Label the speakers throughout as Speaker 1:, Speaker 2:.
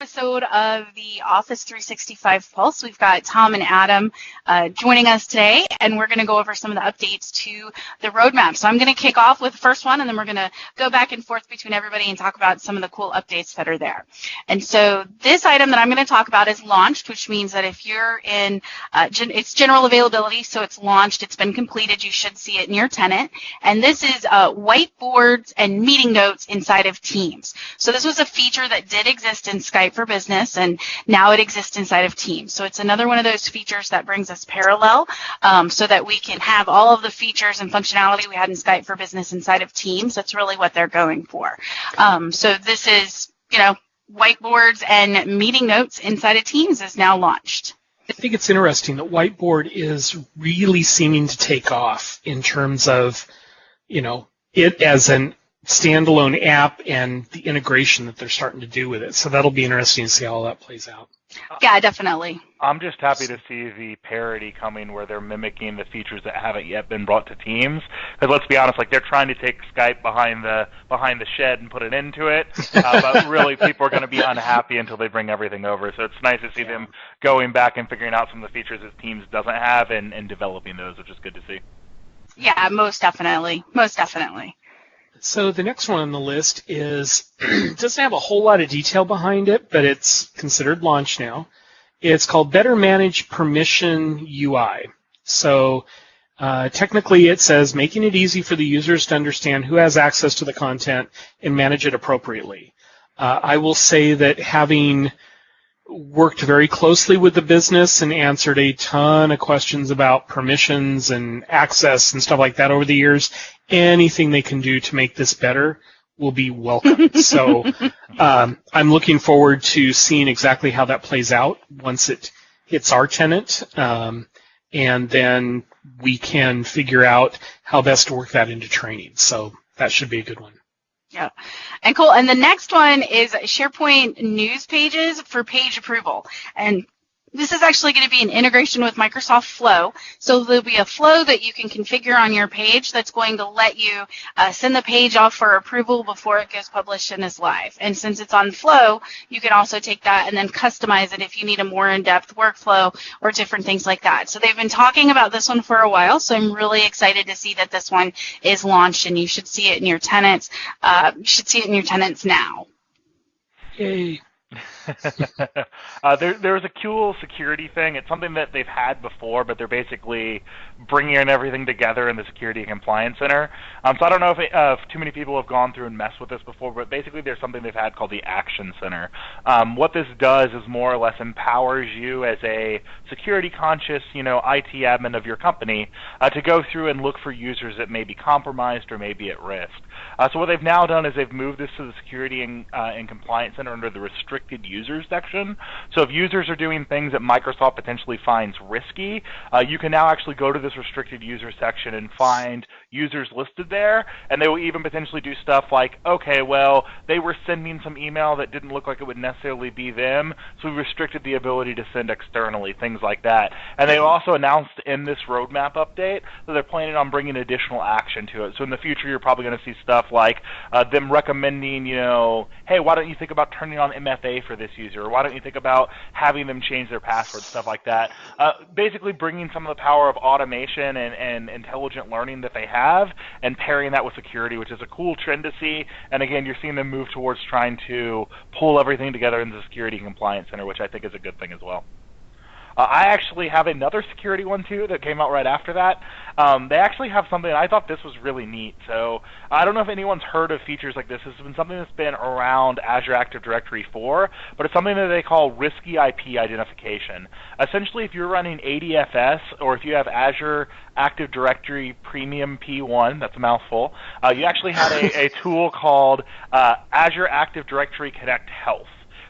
Speaker 1: Episode of the Office 365 Pulse. We've got Tom and Adam joining us today, and we're going to go over some of the updates to the roadmap. So I'm going to kick off with the first one, and then we're going to go back and forth between everybody and talk about some of the cool updates that are there. And so this item that I'm going to talk about is launched, which means that if you're in, it's general availability, so it's launched, it's been completed, you should see it in your tenant. And this is whiteboards and meeting notes inside of Teams. So this was a feature that did exist in Skype for Business, and now it exists inside of Teams. So it's another one of those features that brings us parallel, so that we can have all of the features and functionality we had in Skype for Business inside of Teams. That's really what they're going for. So this is, whiteboards and meeting notes inside of Teams is now launched.
Speaker 2: I think it's interesting that Whiteboard is really seeming to take off in terms of, it as an standalone app and the integration that they're starting to do with it. So that'll be interesting to see how all that plays out.
Speaker 1: Yeah, definitely.
Speaker 3: I'm just happy to see the parity coming where they're mimicking the features that haven't yet been brought to Teams. Because let's be honest, they're trying to take Skype behind the shed and put it into it. But really, people are going to be unhappy until they bring everything over. So it's nice to see them going back and figuring out some of the features that Teams doesn't have and developing those, which is good to see.
Speaker 1: Yeah, most definitely. Most definitely.
Speaker 2: So the next one on the list doesn't have a whole lot of detail behind it, but it's considered launch now. It's called Better Manage Permission UI. So technically it says making it easy for the users to understand who has access to the content and manage it appropriately. I will say that having worked very closely with the business and answered a ton of questions about permissions and access and stuff like that over the years, anything they can do to make this better will be welcome. So I'm looking forward to seeing exactly how that plays out once it hits our tenant, and then we can figure out how best to work that into training. So that should be a good one.
Speaker 1: Yeah. And cool. And the next one is SharePoint news pages for page approval. And this is actually going to be an integration with Microsoft Flow. So there'll be a flow that you can configure on your page that's going to let you send the page off for approval before it goes published and is live. And since it's on Flow, you can also take that and then customize it if you need a more in-depth workflow or different things like that. So they've been talking about this one for a while, so I'm really excited to see that this one is launched, and you should see it in your tenants. You should see it in your tenants now.
Speaker 2: Yay.
Speaker 3: There was a cool security thing. It's something that they've had before, but they're basically bringing everything together in the Security and Compliance Center. So I don't know if too many people have gone through and messed with this before, but basically there's something they've had called the Action Center. What this does is more or less empowers you as a security-conscious, IT admin of your company to go through and look for users that may be compromised or may be at risk. So what they've now done is they've moved this to the Security and Compliance Center under the Restricted Users section. So if users are doing things that Microsoft potentially finds risky, you can now actually go to this Restricted User section and find users listed there, and they will even potentially do stuff like, okay, well, they were sending some email that didn't look like it would necessarily be them, so we restricted the ability to send externally, things like that. And they also announced in this roadmap update that they're planning on bringing additional action to it. So in the future, you're probably going to see stuff like them recommending, hey, why don't you think about turning on MFA for this user, or why don't you think about having them change their password, stuff like that. Basically bringing some of the power of automation and intelligent learning that they have and pairing that with security, which is a cool trend to see. And again, you're seeing them move towards trying to pull everything together in the Security and Compliance Center, which I think is a good thing as well. I actually have another security one, too, that came out right after that. They actually have something, I thought this was really neat. So I don't know if anyone's heard of features like this. This has been something that's been around Azure Active Directory 4, but it's something that they call risky IP identification. Essentially, if you're running ADFS, or if you have Azure Active Directory Premium P1, that's a mouthful, you actually had a tool called Azure Active Directory Connect Health.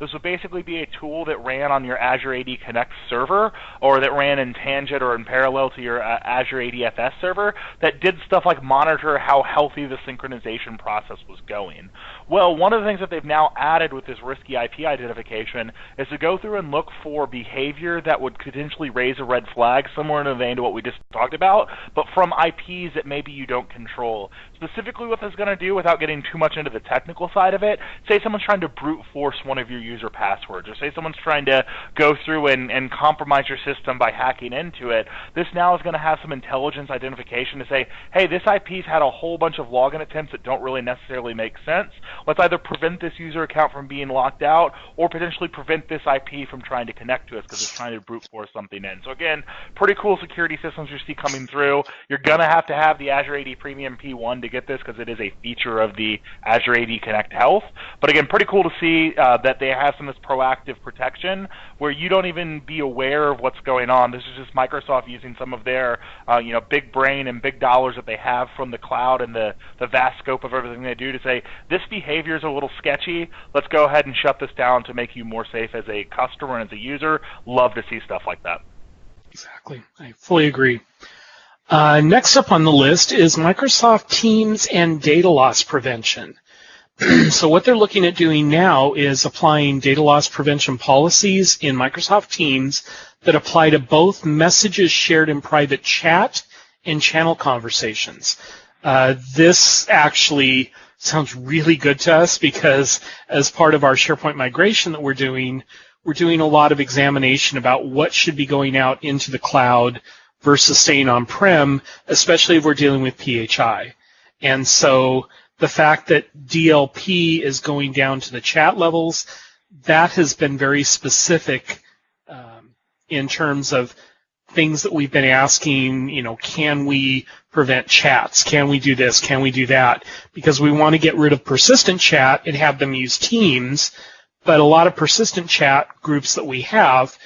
Speaker 3: This would basically be a tool that ran on your Azure AD Connect server, or that ran in tangent or in parallel to your Azure ADFS server, that did stuff like monitor how healthy the synchronization process was going. Well, one of the things that they've now added with this risky IP identification is to go through and look for behavior that would potentially raise a red flag, similar in the vein to what we just talked about, but from IPs that maybe you don't control. specifically what this is going to do without getting too much into the technical side of it. Say someone's trying to brute force one of your user passwords, or say someone's trying to go through and compromise your system by hacking into it. This now is going to have some intelligence identification to say, hey, this IP's had a whole bunch of login attempts that don't really necessarily make sense. Let's either prevent this user account from being locked out or potentially prevent this IP from trying to connect to us because it's trying to brute force something in. So again, pretty cool security systems you see coming through. You're going to have the Azure AD Premium P1 to get this because it is a feature of the Azure AD Connect Health. But again, pretty cool to see that they have some of this proactive protection where you don't even be aware of what's going on. This is just Microsoft using some of their big brain and big dollars that they have from the cloud and the vast scope of everything they do to say, this behavior is a little sketchy. Let's go ahead and shut this down to make you more safe as a customer and as a user. Love to see stuff like that.
Speaker 2: Exactly. I fully agree. Next up on the list is Microsoft Teams and data loss prevention. So what they're looking at doing now is applying data loss prevention policies in Microsoft Teams that apply to both messages shared in private chat and channel conversations. This actually sounds really good to us because as part of our SharePoint migration that we're doing a lot of examination about what should be going out into the cloud versus staying on-prem, especially if we're dealing with PHI. And so the fact that DLP is going down to the chat levels, that has been very specific in terms of things that we've been asking, can we prevent chats? Can we do this? Can we do that? Because we want to get rid of persistent chat and have them use Teams, but a lot of persistent chat groups that we have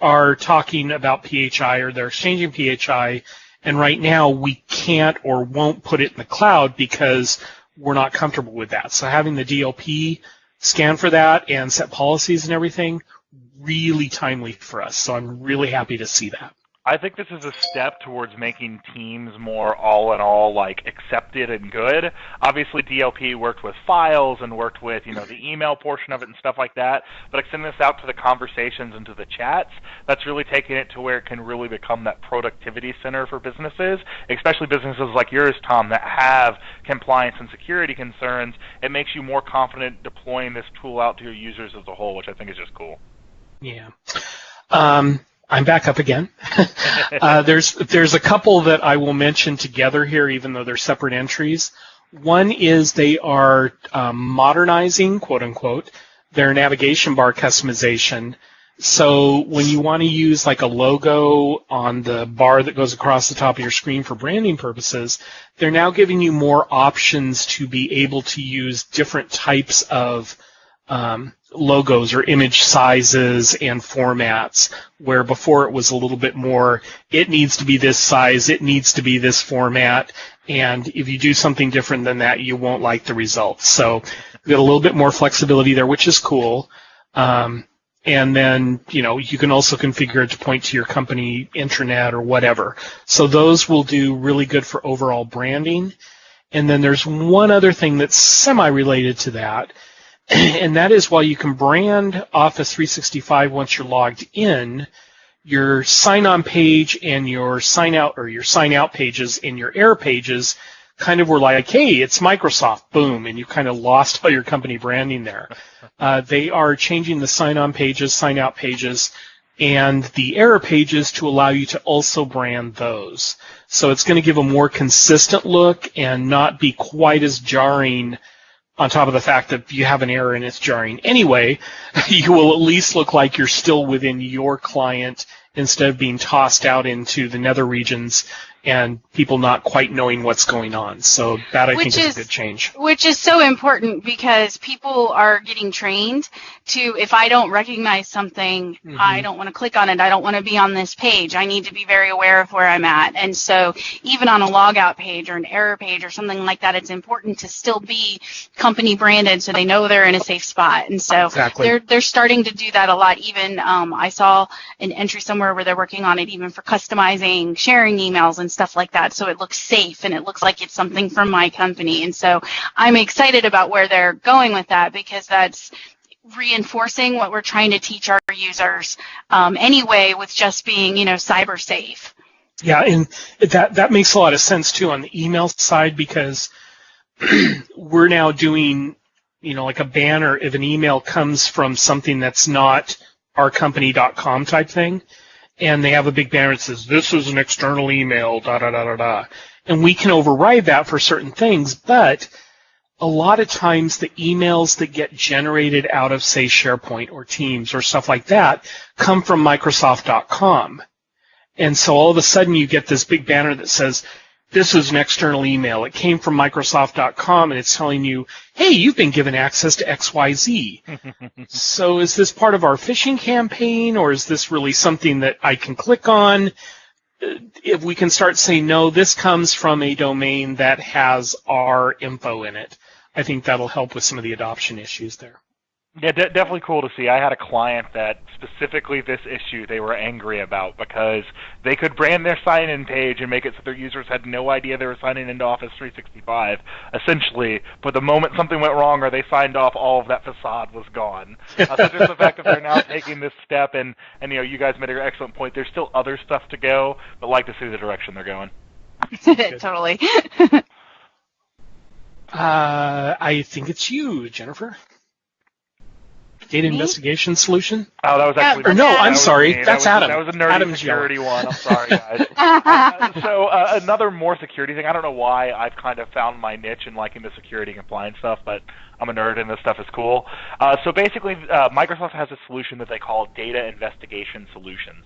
Speaker 2: are talking about PHI or they're exchanging PHI, and right now we can't or won't put it in the cloud because we're not comfortable with that. So having the DLP scan for that and set policies and everything, really timely for us. So I'm really happy to see that.
Speaker 3: I think this is a step towards making Teams more all-in-all, accepted and good. Obviously, DLP worked with files and worked with, the email portion of it and stuff like that. But extending this out to the conversations and to the chats, that's really taking it to where it can really become that productivity center for businesses, especially businesses like yours, Tom, that have compliance and security concerns. It makes you more confident deploying this tool out to your users as a whole, which I think is just cool.
Speaker 2: Yeah. I'm back up again. There's a couple that I will mention together here, even though they're separate entries. One is they are modernizing, quote unquote, their navigation bar customization. So when you want to use a logo on the bar that goes across the top of your screen for branding purposes, they're now giving you more options to be able to use different types of logos or image sizes and formats, where before it was a little bit more, it needs to be this size, it needs to be this format, and if you do something different than that, you won't like the results. So we got a little bit more flexibility there, which is cool. And then, you can also configure it to point to your company intranet or whatever. So those will do really good for overall branding. And then there's one other thing that's semi-related to that, and that is while you can brand Office 365 once you're logged in, your sign-on page and your sign-out or your sign-out pages and your error pages kind of were like, hey, it's Microsoft, boom, and you kind of lost all your company branding there. They are changing the sign-on pages, sign-out pages, and the error pages to allow you to also brand those. So it's going to give a more consistent look and not be quite as jarring. On top of the fact that you have an error and it's jarring anyway, you will at least look like you're still within your client instead of being tossed out into the nether regions and people not quite knowing what's going on. So that I think is a good change.
Speaker 1: Which is so important because people are getting trained to, if I don't recognize something, I don't want to click on it. I don't want to be on this page. I need to be very aware of where I'm at. And so even on a logout page or an error page or something like that, it's important to still be company branded so they know they're in a safe spot. And so they're starting to do that a lot. Even I saw an entry somewhere where they're working on it even for customizing, sharing emails and stuff like that, so it looks safe and it looks like it's something from my company. And so I'm excited about where they're going with that because that's reinforcing what we're trying to teach our users anyway with just being, cyber safe.
Speaker 2: Yeah, and that makes a lot of sense too on the email side because we're now doing, like a banner if an email comes from something that's not ourcompany.com type thing, and they have a big banner that says, this is an external email, da-da-da-da-da. And we can override that for certain things, but a lot of times the emails that get generated out of, say, SharePoint or Teams or stuff like that come from Microsoft.com. And so all of a sudden you get this big banner that says, this is an external email. It came from Microsoft.com, and it's telling you, hey, you've been given access to XYZ. So is this part of our phishing campaign, or is this really something that I can click on? If we can start saying, no, this comes from a domain that has our info in it, I think that'll help with some of the adoption issues there.
Speaker 3: Yeah, definitely cool to see. I had a client that specifically this issue they were angry about because they could brand their sign-in page and make it so their users had no idea they were signing into Office 365, essentially. But the moment something went wrong or they signed off, all of that facade was gone. So just the fact that they're now taking this step, and you guys made an excellent point. There's still other stuff to go, but like to see the direction they're going.
Speaker 1: Totally.
Speaker 2: I think it's you, Jennifer. Data investigation solution?
Speaker 3: Oh, that was actually...
Speaker 2: Or no, I'm sorry. That's
Speaker 3: Adam.
Speaker 2: That
Speaker 3: was a nerdy
Speaker 2: Adam's
Speaker 3: security
Speaker 2: yelling.
Speaker 3: one. I'm sorry, guys. Another more security thing. I don't know why I've kind of found my niche in liking the security and compliance stuff, but I'm a nerd and this stuff is cool. So basically, Microsoft has a solution that they call Data Investigation Solutions.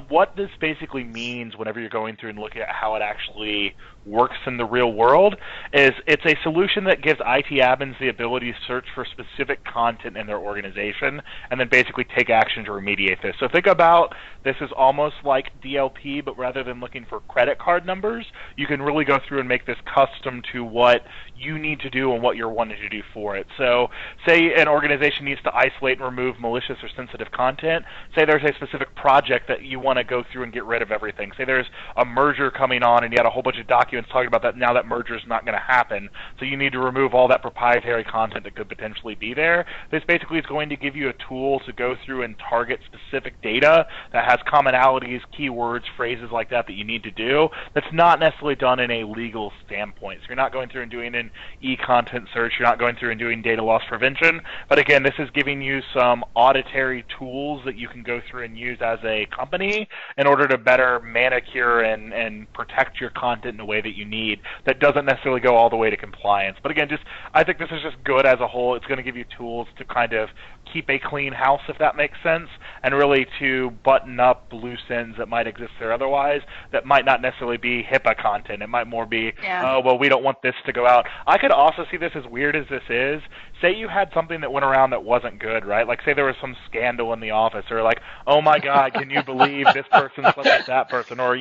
Speaker 3: What this basically means whenever you're going through and looking at how it actually works in the real world is it's a solution that gives IT admins the ability to search for specific content in their organization and then basically take action to remediate this. So think about this is almost like DLP, but rather than looking for credit card numbers, you can really go through and make this custom to what you need to do and what you're wanting to do for it. So say an organization needs to isolate and remove malicious or sensitive content. Say there's a specific project that you want to go through and get rid of everything. Say there's a merger coming on and you had a whole bunch of documents talking about that now that merger is not going to happen. So you need to remove all that proprietary content that could potentially be there. This basically is going to give you a tool to go through and target specific data that has commonalities, keywords, phrases like that that you need to do. That's not necessarily done in a legal standpoint. So you're not going through and doing an e-content search. You're not going through and doing data loss prevention. But again, this is giving you some auditory tools that you can go through and use as a company in order to better manicure and protect your content in a way that you need that doesn't necessarily go all the way to compliance. But again, I think this is just good as a whole. It's going to give you tools to kind of keep a clean house, if that makes sense, and really to button up loose ends that might exist there otherwise that might not necessarily be HIPAA content. It might more be, oh, well, we don't want this to go out. I could also see this, as weird as this is, say you had something that went around that wasn't good, right? Like say there was some scandal in the office, or like, oh my God, can you believe this person slept with that person? Or,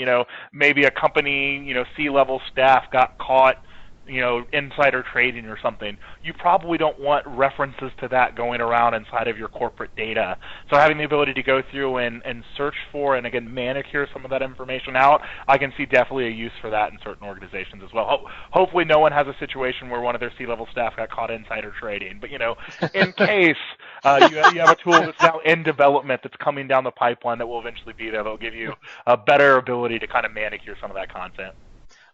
Speaker 3: maybe a company, C-level staff got caught insider trading or something. You probably don't want references to that going around inside of your corporate data. So having the ability to go through and search for and, again, manicure some of that information out, I can see definitely a use for that in certain organizations as well. Hopefully no one has a situation where one of their C-level staff got caught insider trading. But, in case you have a tool that's now in development that's coming down the pipeline that will eventually be there that will give you a better ability to kind of manicure some of that content.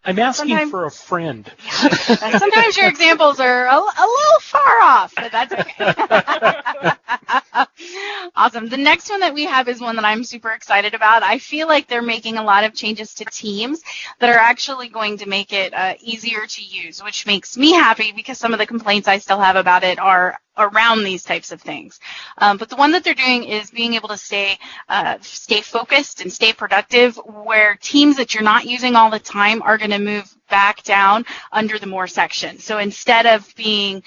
Speaker 2: I'm asking for a friend.
Speaker 1: Sometimes your examples are a little far off, but that's okay. Awesome. The next one that we have is one that I'm super excited about. I feel like they're making a lot of changes to Teams that are actually going to make it easier to use, which makes me happy because some of the complaints I still have about it are around these types of things. But the one that they're doing is being able to stay focused and stay productive, where teams that you're not using all the time are going to move back down under the more section. So instead of being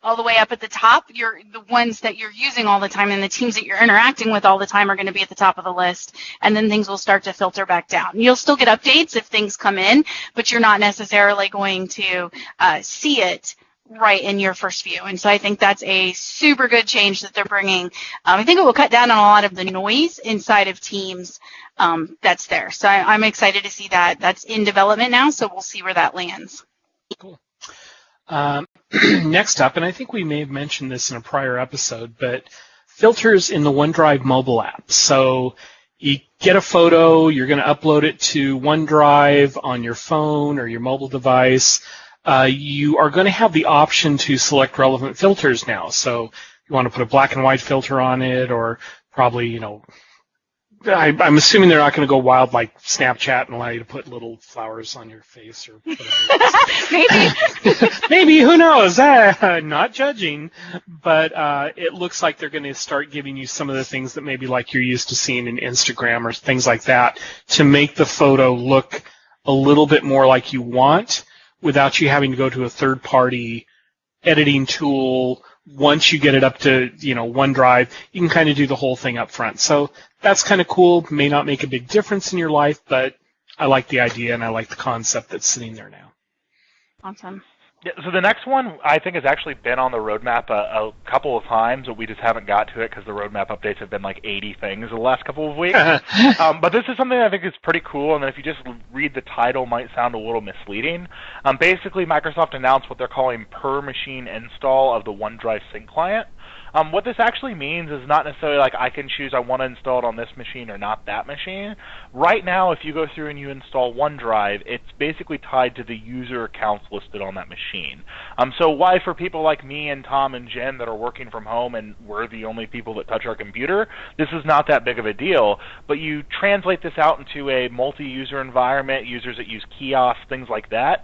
Speaker 1: all the way up at the top, the ones that you're using all the time and the teams that you're interacting with all the time are going to be at the top of the list, and then things will start to filter back down. You'll still get updates if things come in, but you're not necessarily going to see it right in your first view. And so I think that's a super good change that they're bringing. I think it will cut down on a lot of the noise inside of Teams that's there. So I'm excited to see that. That's in development now, so we'll see where that lands.
Speaker 2: Cool. Next up, and I think we may have mentioned this in a prior episode, but filters in the OneDrive mobile app. So you get a photo, you're going to upload it to OneDrive on your phone or your mobile device. you are going to have the option to select relevant filters now. So you want to put a black and white filter on it, or probably, I'm assuming they're not going to go wild like Snapchat and allow you to put little flowers on your face or whatever.
Speaker 1: Maybe.
Speaker 2: Maybe, who knows? Not judging, but it looks like they're going to start giving you some of the things that maybe like you're used to seeing in Instagram or things like that to make the photo look a little bit more like you want without you having to go to a third-party editing tool. Once you get it up to, OneDrive, you can kind of do the whole thing up front. So that's kind of cool. May not make a big difference in your life, but I like the idea and I like the concept that's sitting there now.
Speaker 1: Awesome.
Speaker 3: Yeah, so the next one I think has actually been on the roadmap a couple of times, but we just haven't got to it because the roadmap updates have been like 80 things in the last couple of weeks. But this is something I think is pretty cool, and then if you just read the title, might sound a little misleading. Basically, Microsoft announced what they're calling per-machine install of the OneDrive Sync client. What this actually means is not necessarily like I can choose I want to install it on this machine or not that machine. Right now, if you go through and you install OneDrive, it's basically tied to the user accounts listed on that machine. So why for people like me and Tom and Jen that are working from home and we're the only people that touch our computer, this is not that big of a deal. But you translate this out into a multi-user environment, users that use kiosks, things like that.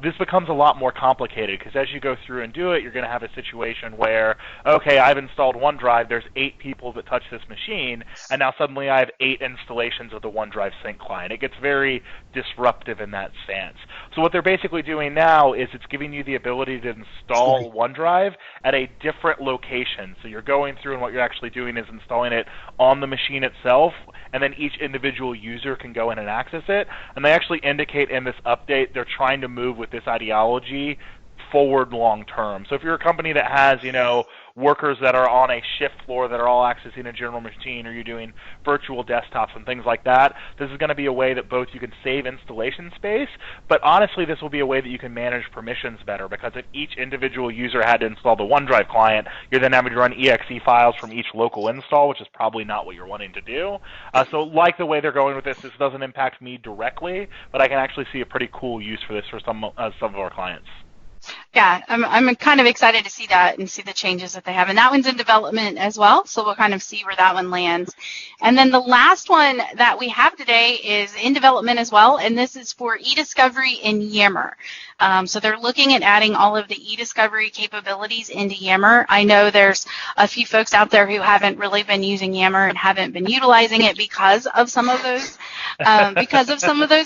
Speaker 3: This becomes a lot more complicated because as you go through and do it, you're going to have a situation where, okay, I've installed OneDrive, there's 8 people that touch this machine, and now suddenly I have 8 installations of the OneDrive Sync client. It gets very disruptive in that stance. So what they're basically doing now is it's giving you the ability to install OneDrive at a different location. So you're going through and what you're actually doing is installing it on the machine itself, and then each individual user can go in and access it. And they actually indicate in this update they're trying to move with this ideology forward long term. So if you're a company that has, workers that are on a shift floor that are all accessing a general machine, or you're doing virtual desktops and things like that, this is going to be a way that both you can save installation space, but honestly this will be a way that you can manage permissions better, because if each individual user had to install the OneDrive client, you're then having to run exe files from each local install, which is probably not what you're wanting to do. So like the way they're going with this doesn't impact me directly, but I can actually see a pretty cool use for this for some of our clients.
Speaker 1: Yeah, I'm kind of excited to see that and see the changes that they have. And that one's in development as well, so we'll kind of see where that one lands. And then the last one that we have today is in development as well, and this is for eDiscovery in Yammer. So they're looking at adding all of the eDiscovery capabilities into Yammer. I know there's a few folks out there who haven't really been using Yammer and haven't been utilizing it because of some of those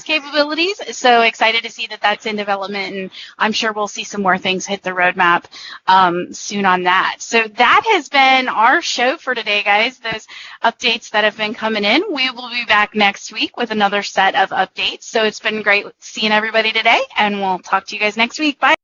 Speaker 1: capabilities. So excited to see that that's in development, and I'm sure we'll see some more things hit the roadmap soon on that. So that has been our show for today, guys. Those updates that have been coming in. We will be back next week with another set of updates. So it's been great seeing everybody today, and we'll talk to you guys next week. Bye.